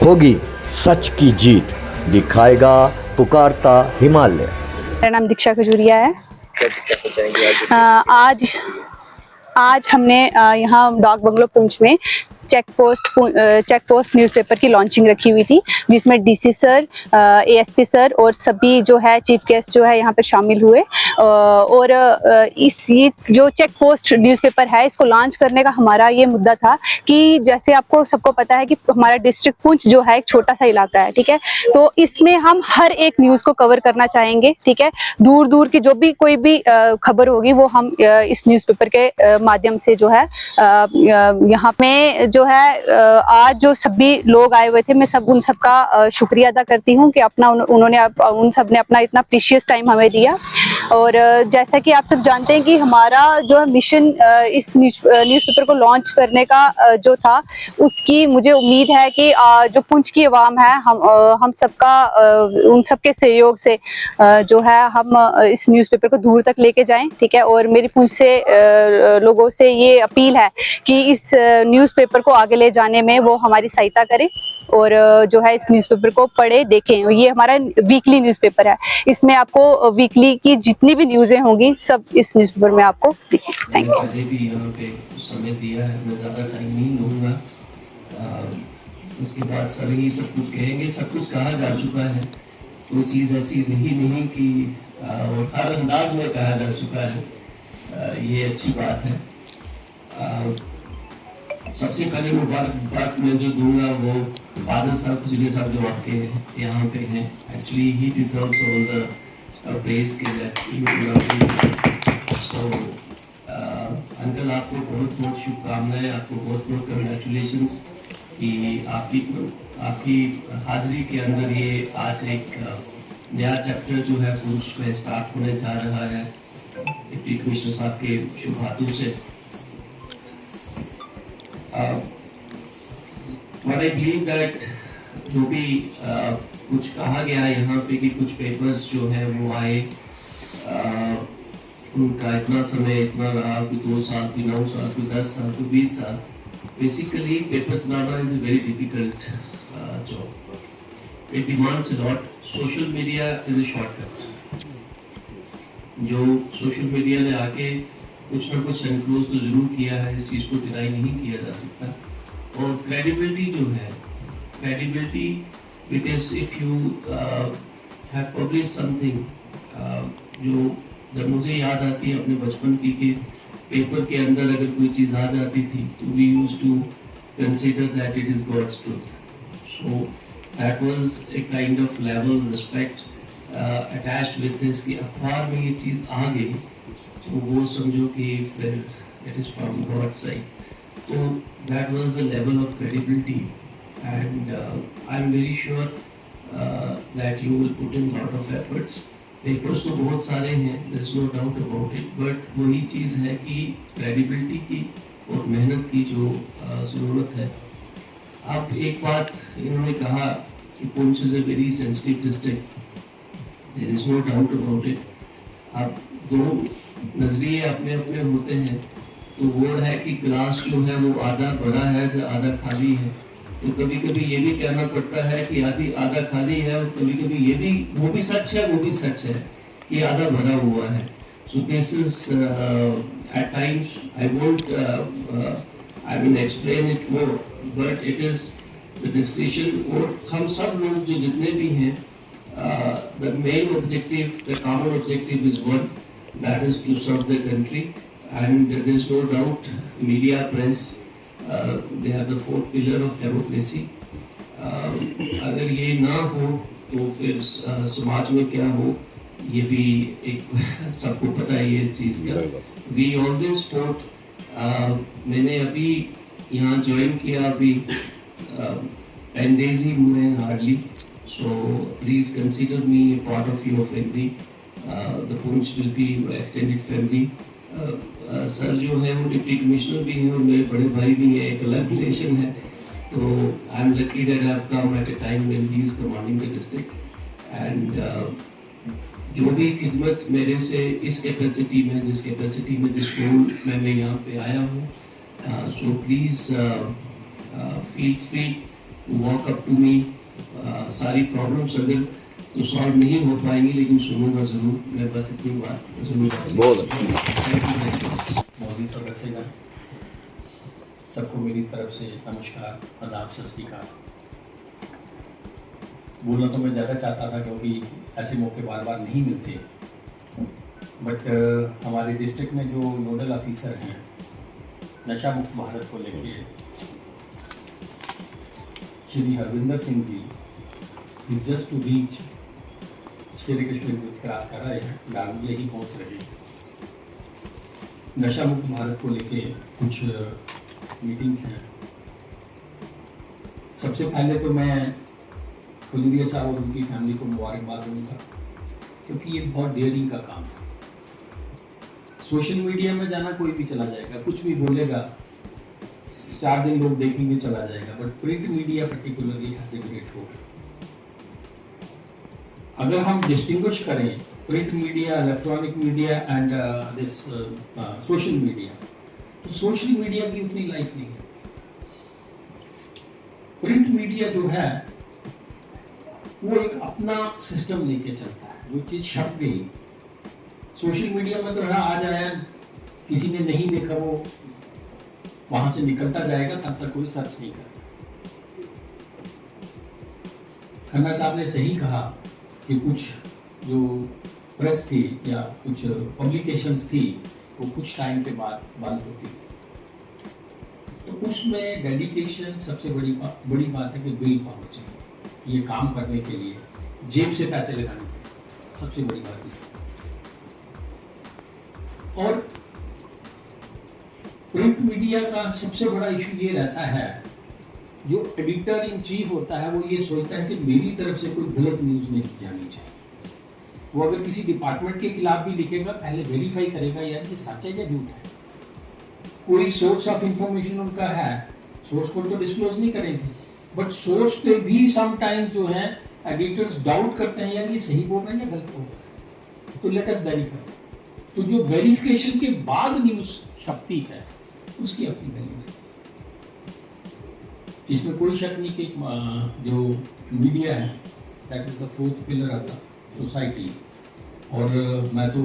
होगी सच की जीत, दिखाएगा पुकारता हिमालय। मेरा नाम दीक्षा खजूरिया है। आज हमने यहाँ डाक बंगलो पुंछ में चेक पोस्ट न्यूज़पेपर की लॉन्चिंग रखी हुई थी, जिसमें डीसी सर, एएसपी सर और सभी जो है चीफ गेस्ट जो है यहाँ पे शामिल हुए। और ये जो चेक पोस्ट न्यूज़पेपर है, इसको लॉन्च करने का हमारा ये मुद्दा था कि जैसे आपको सबको पता है कि हमारा डिस्ट्रिक्ट पुंछ जो है एक छोटा सा इलाका है, ठीक है। तो इसमें हम हर एक न्यूज़ को कवर करना चाहेंगे, ठीक है। दूर दूर की जो भी कोई भी खबर होगी वो हम इस न्यूज़पेपर के माध्यम से जो है यहाँ पे जो है आज जो सभी लोग आए हुए थे, मैं उन सबका शुक्रिया अदा करती हूँ कि उन सब ने अपना इतना प्रीशियस टाइम हमें दिया। और जैसा कि आप सब जानते हैं कि हमारा जो मिशन इस न्यूज़पेपर को लॉन्च करने का जो था, उसकी मुझे उम्मीद है कि जो पुंछ की आवाम है, हम सबका उन सबके सहयोग से जो है हम इस न्यूज़पेपर को दूर तक लेके जाएं, ठीक है। और मेरी पुंछ से लोगों से ये अपील है कि इस न्यूज़पेपर को आगे ले जाने में वो हमारी सहायता करें और जो है इस न्यूज़पेपर को पढ़े देखें। ये हमारा वीकली न्यूज़पेपर है, इसमें आपको वीकली की जितनी भी न्यूज़ें होंगी सब इस न्यूज़पेपर में आपको दिखें। Thank you. मैंने भी यहाँ पे कुछ समय दिया है, मैं ज़्यादा टाइम नहीं लूँगा। उसके बाद सभी सब कुछ कहेंगे, सब कुछ कहा जा चुका है। कोई चीज़ ऐसी रही नहीं कि हर अंदाज में कहा जा चुका है, ये अच्छी बात है। सबसे पहले मुबारकबाद मैं जो दूंगा वो बादल साहब, खुजले साहब जो आपके यहाँ पे हैं। Actually he deserves all the praise के दैट सो अंकल, आपको बहुत बहुत शुभकामनाएं, आपको बहुत बहुत कंग्रेचुलेशंस कि आपकी हाजिरी के अंदर ये आज एक नया चैप्टर जो है पुंछ में स्टार्ट होने जा रहा है डिप्टी कमिश्नर साहब के शुभ हाथों से। But I believe that जो भी कुछ कहा गया यहाँ पे कि कुछ पेपर्स जो है वो आए, उनका इतना समय इतना रहा, कोई 2 साल, कोई 9 साल, कोई 10 साल, कोई 20 साल। बेसिकली पेपर चलाना is a very difficult job. It demands a lot. Social media is a shortcut. जो सोशल मीडिया ने आके कुछ ना कुछ एनक्लोज तो जरूर किया है, इस चीज़ को डिनाई नहीं किया जा सकता। और क्रेडिबिलिटी जो है, credibility it is if you have publish something, जो जब मुझे याद आती है अपने बचपन की कि पेपर के अंदर अगर कोई चीज़ आ जाती थी तो we used to consider that it is God's truth. So that was a kind of level respect attached with this कि अखबार में ये चीज़ आ गई तो वो समझो कि फिर it is from God side. तो that was the level of credibility and I am very sure that you will put in lot of efforts. Papers तो बहुत सारे हैं, there is no doubt about it, but वही चीज़ है कि credibility की और मेहनत की जो ज़रूरत है। अब एक बात इन्होंने कहा कि Poonch is a very sensitive district, there is no doubt about it. अब दो नजरिए अपने अपने होते हैं, तो वो है कि गिलास जो है वो आधा भरा है या आधा खाली है। तो कभी कभी ये भी कहना पड़ता है कि आधा खाली है, और कभी कभी ये भी वो भी सच है, वो भी सच है कि आधा भरा हुआ है। So this is at times I won't I will explain it more, but it is the discussion. और हम सब लोग जो जितने भी हैं, the main objective, the common objective is one, that is to serve the country, and there is no doubt media, press, they are the fourth pillar of democracy. अगर ये ना हो तो फिर समाज में क्या हो, ये भी एक सबको पता है ये इस चीज़ का। We always support, मैंने अभी यहाँ ज्वाइन किया, अभी 10 days ही हुए हैं hardly, so please consider me a part of your family. The Punch will be extended family. Sir जो है वो डिप्टी कमिश्नर भी हैं और मेरे बड़े भाई भी हैं, एक अलग रिलेशन है। तो I am lucky that I have come at a time when he is commanding the district. And जो भी खिदमत मेरे से इस कैपेसिटी में, जिस कैपेसिटी में, जिस रोल में मैं यहाँ पे आया हूँ, so please feel free walk up to me, सारी प्रॉब्लम्स अगर तो सॉल्व नहीं हो पाएंगी लेकिन सुनूंगा ज़रूर। मैं बस इतनी बात ज़रूर। बहुत मौजूद सदस्यगण, सबको मेरी तरफ से नमस्कार, आदाब, सत श्री अकाल। बोलना तो मैं ज़्यादा चाहता था क्योंकि ऐसे मौके बार बार नहीं मिलते, बट हमारे डिस्ट्रिक्ट में जो नोडल ऑफिसर हैं नशा मुक्त भारत को लेके, Shri Harvinder Singh ji just to reach Shri Kashmir cross कर रहे हैं, डालमिया ही पहुँच रहे हैं। नशा मुक्त भारत को लेके कुछ मीटिंग्स हैं। सबसे पहले तो मैं कुलदीप साहब और उनकी फैमिली को मुबारकबाद दूंगा क्योंकि ये बहुत डेयरिंग का काम है। सोशल मीडिया में जाना कोई भी चला जाएगा, कुछ भी बोलेगा, 4 दिन लोग देखेंगे, चला जाएगा, but print media particularly has a great role. अगर हम डिस्टिंग्विश करें print media, electronic media and this social media, तो सोशल मीडिया की उतनी लाइफ नहीं है। प्रिंट मीडिया जो है वो एक अपना सिस्टम लेके चलता है, जो चीज छप गई। सोशल मीडिया में तो आज आया, किसी ने नहीं देखा, वो वहां से निकलता जाएगा, तब तक कोई सर्च नहीं करता। खन्ना साहब ने सही कहा कि कुछ जो प्रेस थी या कुछ पब्लिकेशंस थी वो कुछ टाइम के बाद बंद होती है, तो उसमें डेडिकेशन सबसे बड़ी बात है कि बिल पावर चाहिए ये काम करने के लिए, जेब से पैसे लगाने के लिए, सबसे बड़ी बात है। और प्रिंट मीडिया का सबसे बड़ा इशू ये रहता है, जो एडिटर इन चीफ होता है वो ये सोचता है कि मेरी तरफ से कोई गलत न्यूज नहीं जानी चाहिए। वो अगर किसी डिपार्टमेंट के खिलाफ भी लिखेगा, पहले वेरीफाई करेगा यार ये सच है या झूठ है। कोई सोर्स ऑफ इंफॉर्मेशन उनका है, सोर्स कोड तो डिस्क्लोज नहीं करेंगे, बट सोर्स पे भी सम टाइम जो है एडिटर्स डाउट करते हैं यार ये सही बोल रहे हैं या गलत बोल रहे हैं, तो लेट अस वेरीफाई। तो जो वेरिफिकेशन के बाद न्यूज छपती है उसकी अपनी वैल्यू है, इसमें कोई शक नहीं कि जो मीडिया है that is the fourth pillar of the society. और मैं तो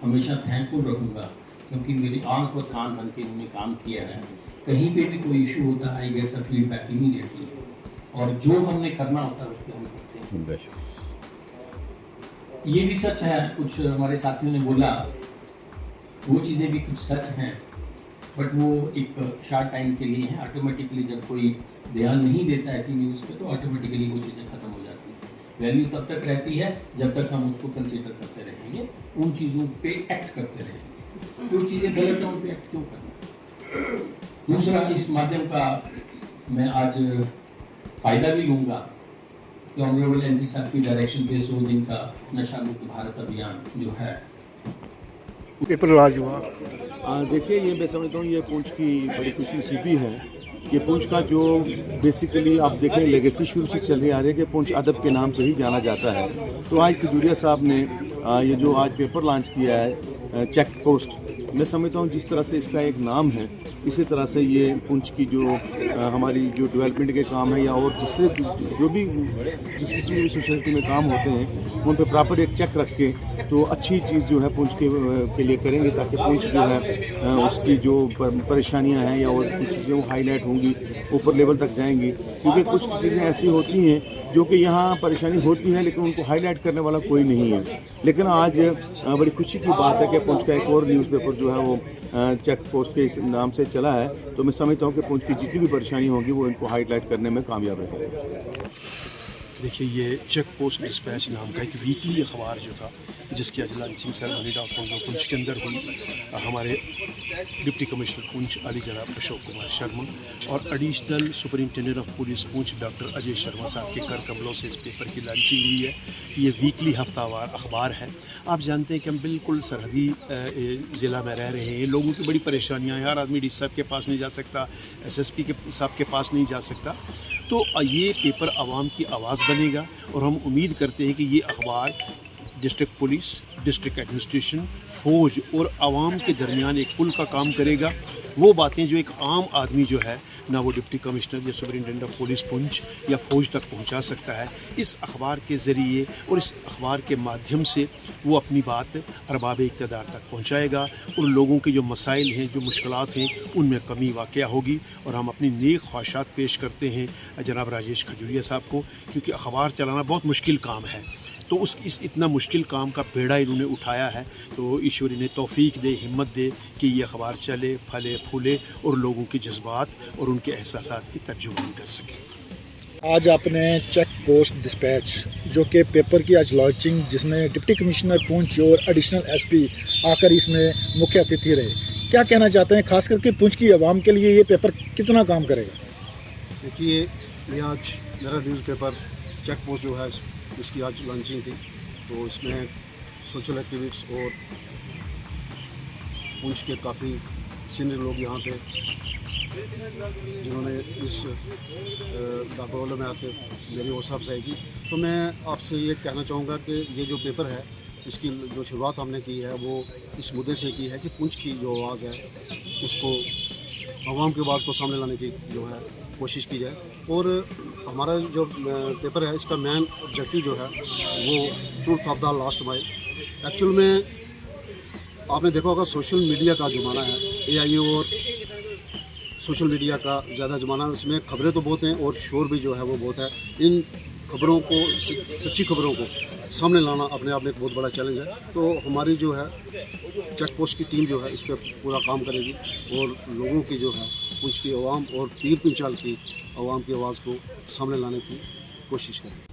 हमेशा थैंकफुल रखूँगा क्योंकि मेरी आंख और कान बन के उन्होंने काम किया है। कहीं पे भी कोई इशू होता है, I get the feedback immediately, और जो हमने करना होता है उस पर हम करते हैं। ये भी सच है, कुछ हमारे साथियों ने बोला, वो चीज़ें भी कुछ सच हैं, बट वो एक शॉर्ट टाइम के लिए है। ऑटोमेटिकली जब कोई ध्यान नहीं देता ऐसी न्यूज़ पे तो ऑटोमेटिकली वो चीज़ें खत्म हो जाती हैं। वैल्यू तब तक रहती है जब तक हम उसको कंसीडर करते रहेंगे, उन चीज़ों पे एक्ट करते रहेंगे। जो चीज़ें गलत हैं उन पे एक्ट क्यों करना। दूसरा, इस माध्यम का मैं आज फ़ायदा भी लूँगा कि ऑनरेबल एनजी साहब की डायरेक्शन पे 100 दिन का नशा मुक्त भारत अभियान जो है पेपर राज हुआ। देखिए, ये मैं समझता हूँ ये पुंछ की बड़ी खुशनसीबी है कि पुंछ का जो बेसिकली आप देखें लेगेसी शुरू से चल रही आ रही है कि पुंछ अदब के नाम से ही जाना जाता है। तो आज खजूरिया साहब ने ये जो आज पेपर लॉन्च किया है चेक पोस्ट, मैं समझता हूँ जिस तरह से इसका एक नाम है इसी तरह से ये पुंछ की जो हमारी जो डेवलपमेंट के काम है या और जिससे जो भी जिस किस्म की सोसाइटी में काम होते हैं उन पर प्रॉपर एक चेक रख के तो अच्छी चीज़ जो है पुंछ के लिए करेंगे ताकि पुंछ जो है उसकी जो परेशानियां हैं या और कुछ चीज़ें वो हाईलाइट होंगी, ऊपर लेवल तक जाएंगी। क्योंकि कुछ चीज़ें ऐसी होती हैं जो कि यहाँ परेशानी होती है लेकिन उनको हाईलाइट करने वाला कोई नहीं है। लेकिन आज बड़ी खुशी की बात है कि पुंछ का एक और न्यूज़पेपर जो है वो चेक पोस्ट के इस नाम से चला है। तो मैं समझता हूँ कि पुंछ की जितनी भी परेशानी होगी वो इनको हाईलाइट करने में कामयाब रहेगा। देखिए, ये चेक पोस्ट डिस्पैच नाम का एक वीकली अखबार जो था जिसकी आज लॉन्चिंग सेरेमनी डॉक्टर पुंछ के अंदर हुई, हमारे डिप्टी कमिश्नर पुंछ अली जनाब अशोक कुमार शर्मा और additional superintendent of police Poonch doctor Ajay Sharma साहब के कर कमलों से इस पेपर की लॉन्चिंग हुई है। ये वीकली हफ्तावार अखबार है। आप जानते हैं कि हम बिल्कुल सरहदी ज़िला में रह रहे हैं, लोगों की बड़ी परेशानियाँ हैं, हर आदमी डी साहब के पास नहीं जा सकता, SSP के साहब के पास नहीं जा सकता। तो ये पेपर आवाम की आवाज़ बनेगा और हम उम्मीद करते हैं कि ये अखबार डिस्ट्रिक्ट पुलिस, डिस्ट्रिक्ट एडमिनिस्ट्रेशन, फौज और आवाम के दरमियान एक पुल का काम करेगा वो बातें जो एक आम आदमी जो है ना वो डिप्टी कमिश्नर या सुपरिटेंडेंट ऑफ पुलिस पुंछ या फ़ौज तक पहुंचा सकता है, इस अखबार के ज़रिए और इस अखबार के माध्यम से वो अपनी बात अरबाब इक़्तिदार तक पहुंचाएगा और लोगों के जो मसाइल हैं, जो मुश्किलात हैं, उनमें कमी वाक़या होगी। और हम अपनी नेक ख्वाहिशात पेश करते हैं जनाब राजेश खजूरिया साहब को, क्योंकि अखबार चलाना बहुत मुश्किल काम है, तो इस इतना मुश्किल काम का बेड़ा इन्होंने उठाया है। तो ईश्वर इन्हें तौफीक दे, हिम्मत दे कि ये अखबार चले, फले फूले और लोगों के जज्बात और उनके एहसासात की तर्जुमानी कर सके। आज आपने चेक पोस्ट डिस्पैच जो कि पेपर की आज लॉन्चिंग, जिसमें डिप्टी कमिश्नर पुंछ और एडिशनल एसपी आकर इसमें मुख्य अतिथि रहे, क्या कहना चाहते हैं? खास करके पुंछ की आवाम के लिए ये पेपर कितना काम करेगा? देखिए, ये आज मेरा न्यूज़पेपर चेक पोस्ट जो है इसकी आज लॉन्चिंग थी, तो इसमें सोशल एक्टिविस्ट और पुंछ के काफ़ी सीनियर लोग यहाँ पे जिन्होंने इस दाखिले में आके मेरी हौसला अफजाई की। तो मैं आपसे ये कहना चाहूँगा कि ये जो पेपर है इसकी जो शुरुआत हमने की है वो इस मुद्दे से की है कि पुंछ की जो आवाज़ है उसको, आवाम की आवाज़ को सामने लाने की जो है कोशिश की जाए। और हमारा जो पेपर है इसका मेन ऑब्जेक्टिव जो है वो truth of the last mile. Actual में आपने देखा होगा सोशल मीडिया का ज़माना है, AI और सोशल मीडिया का ज़्यादा ज़माना, इसमें खबरें तो बहुत हैं और शोर भी जो है वो बहुत है। इन खबरों को, सच्ची खबरों को सामने लाना अपने आप में एक बहुत बड़ा चैलेंज है। तो हमारी जो है चेक पोस्ट की टीम जो है इस पर पूरा काम करेगी और लोगों की जो है पुंछ की आवाम और पीर पंचाल की आवाम की आवाज़ को सामने लाने की कोशिश करेगी।